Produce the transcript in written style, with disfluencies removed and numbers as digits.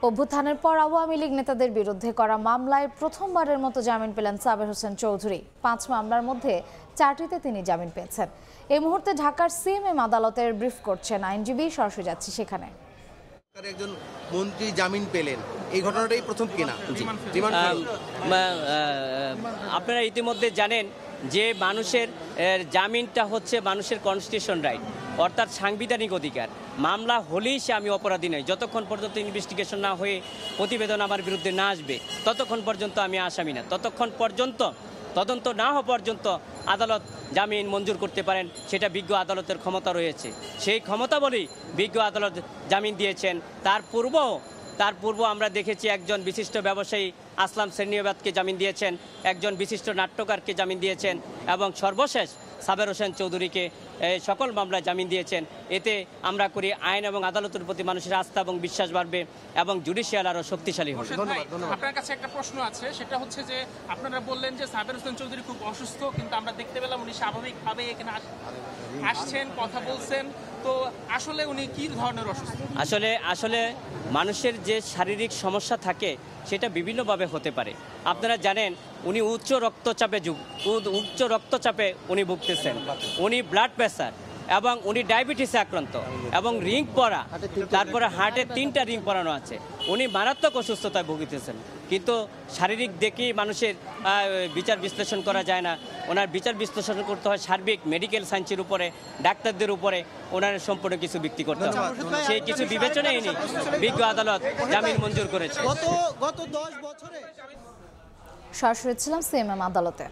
অভ্যুত্থানের পর আওয়ামী লীগ নেতাদের বিরুদ্ধে করা মামলায় প্রথমবারের মতো জামিন পেলেন সাবের হোসেন চৌধুরী। ৫ মামলার মধ্যে ৪টিতে তিনি জামিন পেয়েছেন। এই মুহূর্তে ঢাকার সিএমএম আদালতের ব্রিফ করছেন আইনজীবী। সরাসরি যাচ্ছি সেখানে। একজন মন্ত্রী জামিন পেলেন, এই ঘটনাটাই প্রথম কিনা? আপনারা ইতিমধ্যে জানেন যে মানুষের জামিনটা হচ্ছে মানুষের কনস্টিটিউশন রাইট, অর্থাৎ সাংবিধানিক অধিকার। মামলা হলেই সে আমি অপরাধী নই, যতক্ষণ পর্যন্ত ইনভেস্টিগেশন না হয়ে প্রতিবেদন আমার বিরুদ্ধে না আসবে ততক্ষণ পর্যন্ত আমি আসামি না। ততক্ষণ পর্যন্ত তদন্ত না হওয়া পর্যন্ত আদালত জামিন মঞ্জুর করতে পারেন, সেটা বিজ্ঞ আদালতের ক্ষমতা রয়েছে। সেই ক্ষমতা বলেই বিজ্ঞ আদালত জামিন দিয়েছেন। তার পূর্ব আমরা দেখেছি একজন বিশিষ্ট ব্যবসায়ী আসলাম সেরনিয়াবাদকে জামিন দিয়েছেন, একজন বিশিষ্ট নাট্যকারকে জামিন দিয়েছেন এবং সর্বশেষ সাবের হোসেন চৌধুরীকে সকল মামলায় জামিন দিয়েছেন। এতে আমরা করি আইন এবং আদালতের প্রতি মানুষের আস্থা এবং বিশ্বাস বাড়বে এবং জুডিশিয়াল আরও শক্তিশালী হবে। আপনার কাছে একটা প্রশ্ন আছে, সেটা হচ্ছে যে আপনারা বললেন যে সাবের হোসেন চৌধুরী খুব অসুস্থ, কিন্তু আমরা দেখতে পেলাম উনি স্বাভাবিকভাবে এখানে আসছেন, কথা বলছেন। তো আসলে উনি কি ধরনের অসুস্থ? আসলে মানুষের যে শারীরিক সমস্যা থাকে সেটা বিভিন্নভাবে হতে পারে। আপনারা জানেন উনি উচ্চ রক্তচাপে উনি ভুগতেছেন, উনি ব্লাড প্রেসার এবং উনি ডায়াবেটিসে আক্রান্ত এবং রিং পরা, তারপরে হার্টে 3টা রিং পরানো আছে। উনি মারাত্মক অসুস্থতায় ভুগিতেছেন, কিন্তু শারীরিক দেখেই মানুষের বিচার বিশ্লেষণ করা যায় না। ওনার বিচার বিশ্লেষণ করতে হয় সার্বিক মেডিকেল সায়েন্সের উপরে, ডাক্তারদের উপরে ওনার সম্পূর্ণ কিছু ব্যক্তি করতে হবে। সেই কিছু বিবেচনায় এনে বিজ্ঞ আদালত জামিন মঞ্জুর করেছে। সরাসরি ছিলাম সিএমএম আদালতে।